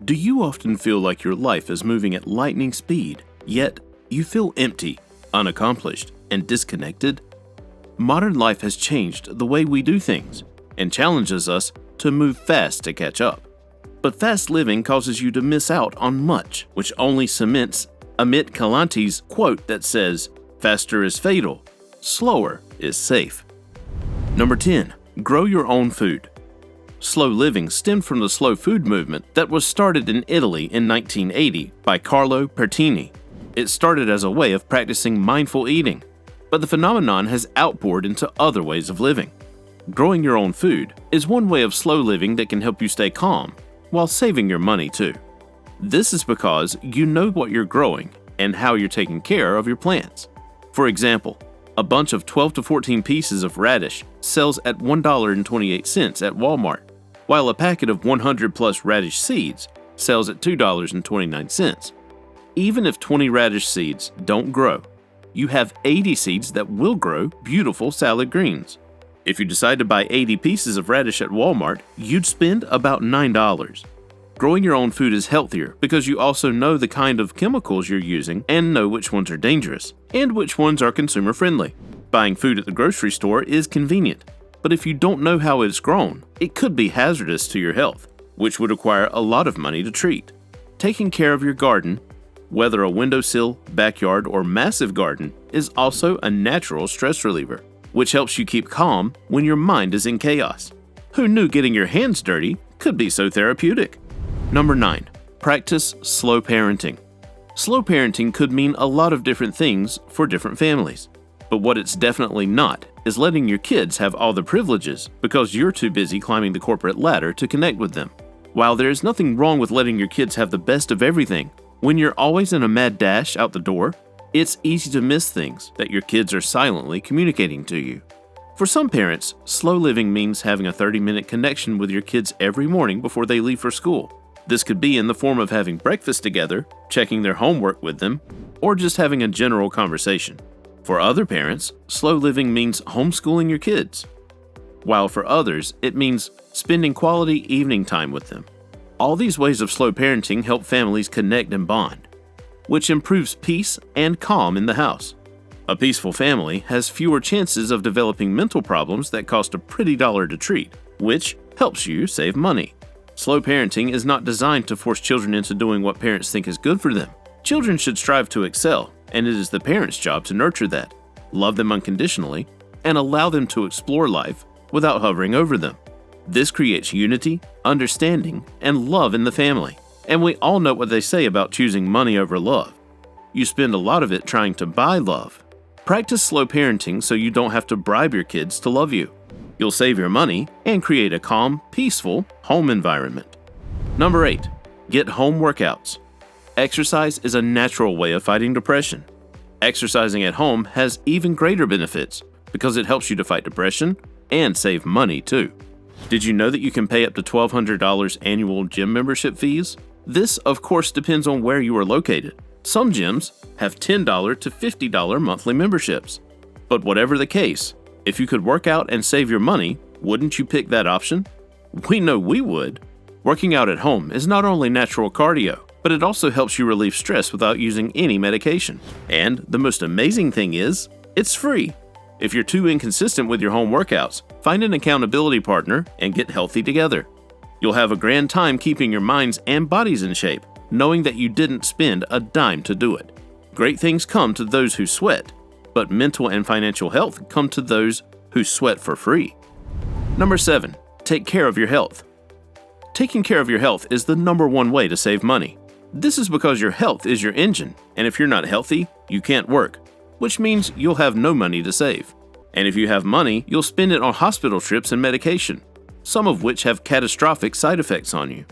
Do you often feel like your life is moving at lightning speed, yet you feel empty, unaccomplished, and disconnected? Modern life has changed the way we do things and challenges us to move fast to catch up. But fast living causes you to miss out on much, which only cements Amit Kalanti's quote that says, "Faster is fatal, slower is safe." Number 10. Grow your own food. Slow living stemmed from the slow food movement that was started in Italy in 1980 by Carlo Pertini. It started as a way of practicing mindful eating, but the phenomenon has outpoured into other ways of living. Growing your own food is one way of slow living that can help you stay calm while saving your money too. This is because you know what you're growing and how you're taking care of your plants. For example, a bunch of 12 to 14 pieces of radish sells at $1.28 at Walmart, while a packet of 100 plus radish seeds sells at $2.29. Even if 20 radish seeds don't grow, you have 80 seeds that will grow beautiful salad greens. If you decide to buy 80 pieces of radish at Walmart, you'd spend about $9. Growing your own food is healthier because you also know the kind of chemicals you're using and know which ones are dangerous and which ones are consumer friendly. Buying food at the grocery store is convenient, but if you don't know how it's grown, it could be hazardous to your health, which would require a lot of money to treat. Taking care of your garden, whether a windowsill, backyard, or massive garden, is also a natural stress reliever, which helps you keep calm when your mind is in chaos. Who knew getting your hands dirty could be so therapeutic? Number 9. Practice slow parenting. Slow parenting could mean a lot of different things for different families, but what it's definitely not is letting your kids have all the privileges because you're too busy climbing the corporate ladder to connect with them. While there is nothing wrong with letting your kids have the best of everything, when you're always in a mad dash out the door, it's easy to miss things that your kids are silently communicating to you. For some parents, slow living means having a 30-minute connection with your kids every morning before they leave for school. This could be in the form of having breakfast together, checking their homework with them, or just having a general conversation. For other parents, slow living means homeschooling your kids, while for others, it means spending quality evening time with them. All these ways of slow parenting help families connect and bond, which improves peace and calm in the house. A peaceful family has fewer chances of developing mental problems that cost a pretty dollar to treat, which helps you save money. Slow parenting is not designed to force children into doing what parents think is good for them. Children should strive to excel, and it is the parents' job to nurture that, love them unconditionally, and allow them to explore life without hovering over them. This creates unity, understanding, and love in the family. And we all know what they say about choosing money over love. You spend a lot of it trying to buy love. Practice slow parenting so you don't have to bribe your kids to love you. You'll save your money and create a calm, peaceful home environment. Number 8. Get home workouts. Exercise is a natural way of fighting depression. Exercising at home has even greater benefits because it helps you to fight depression and save money too. Did you know that you can pay up to $1,200 annual gym membership fees? This, of course, depends on where you are located. Some gyms have $10 to $50 monthly memberships. But whatever the case, if you could work out and save your money, wouldn't you pick that option? We know we would. Working out at home is not only natural cardio, but it also helps you relieve stress without using any medication. And the most amazing thing is, it's free. If you're too inconsistent with your home workouts, find an accountability partner and get healthy together. You'll have a grand time keeping your minds and bodies in shape, knowing that you didn't spend a dime to do it. Great things come to those who sweat, but mental and financial health come to those who sweat for free. Number 7. Take care of your health. Taking care of your health is the number one way to save money. This is because your health is your engine, and if you're not healthy, you can't work, which means you'll have no money to save. And if you have money, you'll spend it on hospital trips and medication, some of which have catastrophic side effects on you.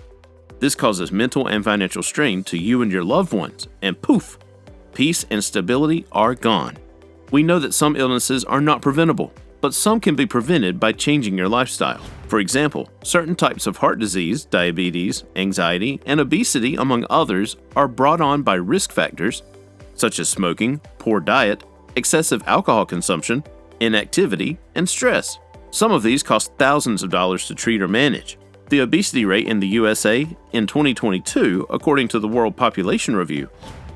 This causes mental and financial strain to you and your loved ones, and poof, peace and stability are gone. We know that some illnesses are not preventable, but some can be prevented by changing your lifestyle. For example, certain types of heart disease, diabetes, anxiety, and obesity, among others, are brought on by risk factors such as smoking, poor diet, excessive alcohol consumption, inactivity, and stress. Some of these cost thousands of dollars to treat or manage, The obesity rate in the USA in 2022, according to the World Population Review,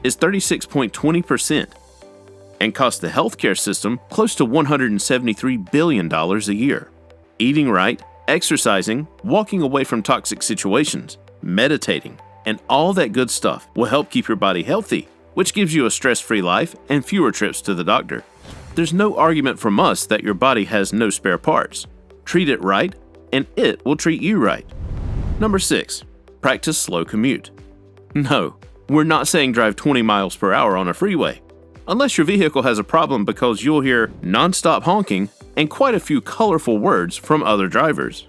is 36.20% and costs the healthcare system close to $173 billion a year. Eating right, exercising, walking away from toxic situations, meditating, and all that good stuff will help keep your body healthy, which gives you a stress-free life and fewer trips to the doctor. There's no argument from us that your body has no spare parts. Treat it right, and it will treat you right. Number 6. Practice slow commute. No, we're not saying drive 20 miles per hour on a freeway, unless your vehicle has a problem, because you'll hear non-stop honking and quite a few colorful words from other drivers.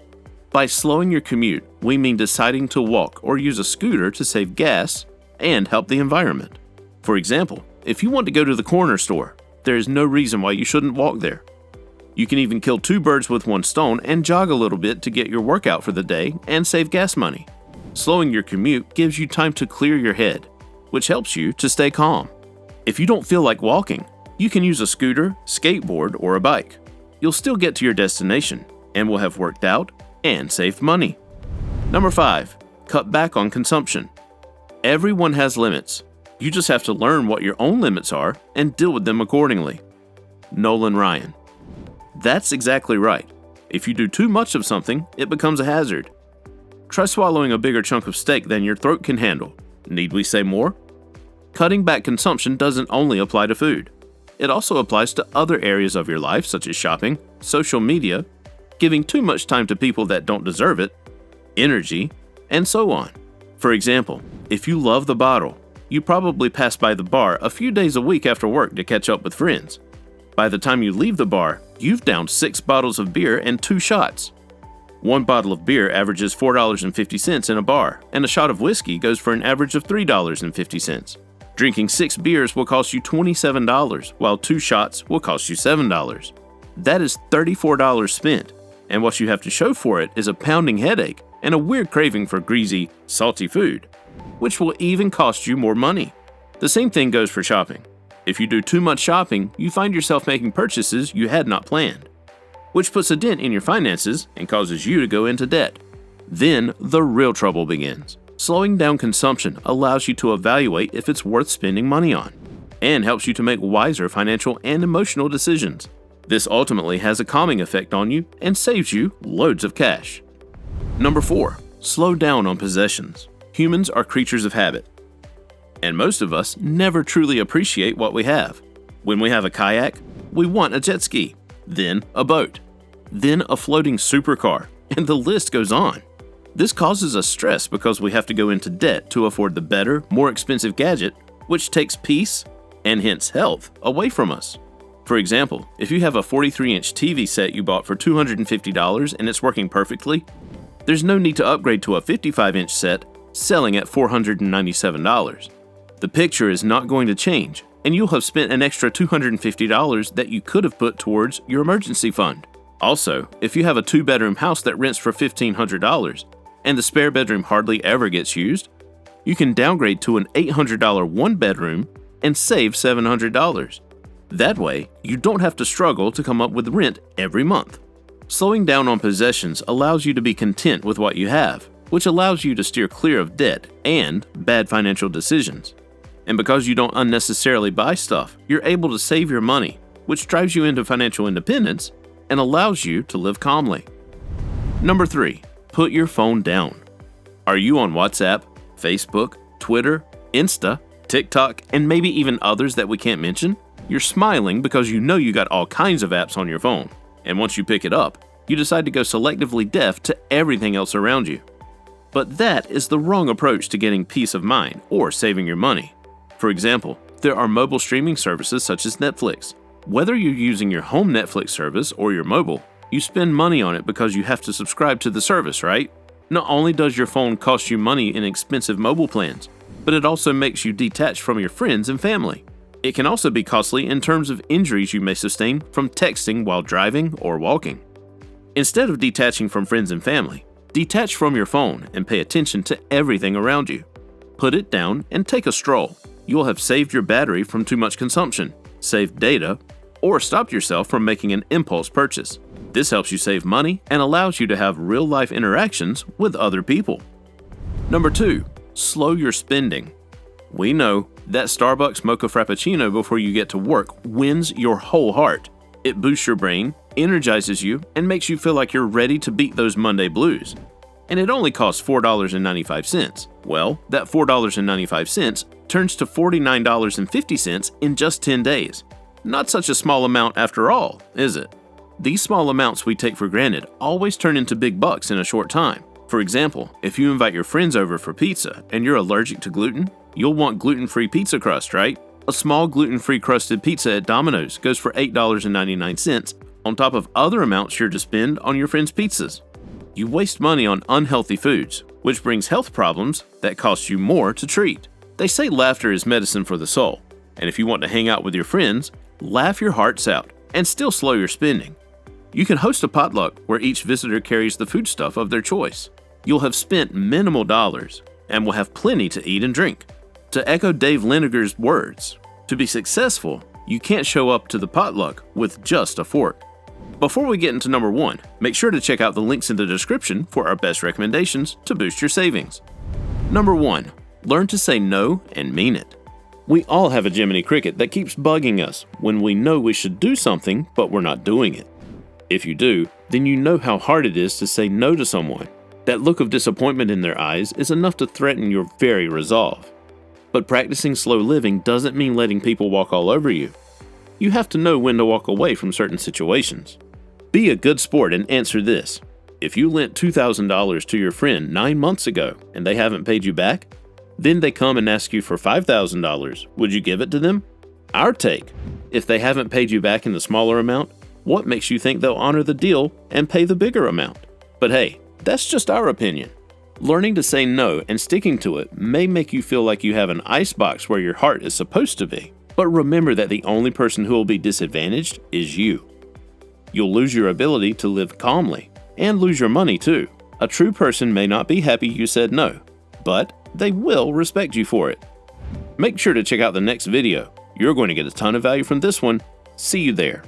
By slowing your commute, we mean deciding to walk or use a scooter to save gas and help the environment. For example, if you want to go to the corner store, there is no reason why you shouldn't walk there. You can even kill 2 birds with 1 stone and jog a little bit to get your workout for the day and save gas money. Slowing your commute gives you time to clear your head, which helps you to stay calm. If you don't feel like walking, you can use a scooter, skateboard, or a bike. You'll still get to your destination and will have worked out and saved money. Number 5. Cut back on consumption. Everyone has limits. You just have to learn what your own limits are and deal with them accordingly. Nolan Ryan. That's exactly right. If you do too much of something, it becomes a hazard. Try swallowing a bigger chunk of steak than your throat can handle. Need we say more? Cutting back consumption doesn't only apply to food. It also applies to other areas of your life, such as shopping, social media, giving too much time to people that don't deserve it, energy, and so on. For example, if you love the bottle, you probably pass by the bar a few days a week after work to catch up with friends. By the time you leave the bar, you've downed 6 bottles of beer and 2 shots. 1 bottle of beer averages $4.50 in a bar, and a shot of whiskey goes for an average of $3.50. Drinking 6 beers will cost you $27, while 2 shots will cost you $7. That is $34 spent, and what you have to show for it is a pounding headache and a weird craving for greasy, salty food, which will even cost you more money. The same thing goes for shopping. If you do too much shopping, you find yourself making purchases you had not planned, which puts a dent in your finances and causes you to go into debt. Then the real trouble begins. Slowing down consumption allows you to evaluate if it's worth spending money on, and helps you to make wiser financial and emotional decisions. This ultimately has a calming effect on you and saves you loads of cash. Number 4. Slow down on possessions. Humans are creatures of habit, and most of us never truly appreciate what we have. When we have a kayak, we want a jet ski, then a boat, then a floating supercar, and the list goes on. This causes us stress because we have to go into debt to afford the better, more expensive gadget, which takes peace, and hence health, away from us. For example, if you have a 43-inch TV set you bought for $250 and it's working perfectly, there's no need to upgrade to a 55-inch set selling at $497. The picture is not going to change, and you'll have spent an extra $250 that you could have put towards your emergency fund. Also, if you have a 2-bedroom house that rents for $1,500, and the spare bedroom hardly ever gets used, you can downgrade to an $800 1-bedroom and save $700. That way, you don't have to struggle to come up with rent every month. Slowing down on possessions allows you to be content with what you have, which allows you to steer clear of debt and bad financial decisions. And because you don't unnecessarily buy stuff, you're able to save your money, which drives you into financial independence and allows you to live calmly. Number 3. Put your phone down. Are you on WhatsApp, Facebook, Twitter, Insta, TikTok, and maybe even others that we can't mention? You're smiling because you know you got all kinds of apps on your phone, and once you pick it up, you decide to go selectively deaf to everything else around you. But that is the wrong approach to getting peace of mind or saving your money. For example, there are mobile streaming services such as Netflix. Whether you're using your home Netflix service or your mobile, you spend money on it because you have to subscribe to the service, right? Not only does your phone cost you money in expensive mobile plans, but it also makes you detached from your friends and family. It can also be costly in terms of injuries you may sustain from texting while driving or walking. Instead of detaching from friends and family, detach from your phone and pay attention to everything around you. Put it down and take a stroll. You'll have saved your battery from too much consumption, saved data, or stopped yourself from making an impulse purchase. This helps you save money and allows you to have real-life interactions with other people. Number 2. Slow your spending. We know that Starbucks Mocha Frappuccino before you get to work wins your whole heart. It boosts your brain, energizes you, and makes you feel like you're ready to beat those Monday blues. And it only costs $4.95. Well, that $4.95 turns to $49.50 in just 10 days. Not such a small amount after all, is it? These small amounts we take for granted always turn into big bucks in a short time. For example, if you invite your friends over for pizza and you're allergic to gluten, you'll want gluten-free pizza crust, right? A small gluten-free crusted pizza at Domino's goes for $8.99 on top of other amounts you're to spend on your friends' pizzas. You waste money on unhealthy foods, which brings health problems that cost you more to treat. They say laughter is medicine for the soul, and if you want to hang out with your friends, laugh your hearts out and still slow your spending. You can host a potluck where each visitor carries the foodstuff of their choice. You'll have spent minimal dollars and will have plenty to eat and drink. To echo Dave Liniger's words, to be successful, you can't show up to the potluck with just a fork. Before we get into number 1, make sure to check out the links in the description for our best recommendations to boost your savings. Number 1, learn to say no and mean it. We all have a Jiminy Cricket that keeps bugging us when we know we should do something but we're not doing it. If you do, then you know how hard it is to say no to someone. That look of disappointment in their eyes is enough to threaten your very resolve. But practicing slow living doesn't mean letting people walk all over you. You have to know when to walk away from certain situations. Be a good sport and answer this. If you lent $2,000 to your friend 9 months ago and they haven't paid you back, then they come and ask you for $5,000, would you give it to them? Our take: if they haven't paid you back in the smaller amount, what makes you think they'll honor the deal and pay the bigger amount? But hey, that's just our opinion. Learning to say no and sticking to it may make you feel like you have an icebox where your heart is supposed to be. But remember that the only person who will be disadvantaged is you. You'll lose your ability to live calmly and lose your money too. A true person may not be happy you said no, but they will respect you for it. Make sure to check out the next video. You're going to get a ton of value from this one. See you there.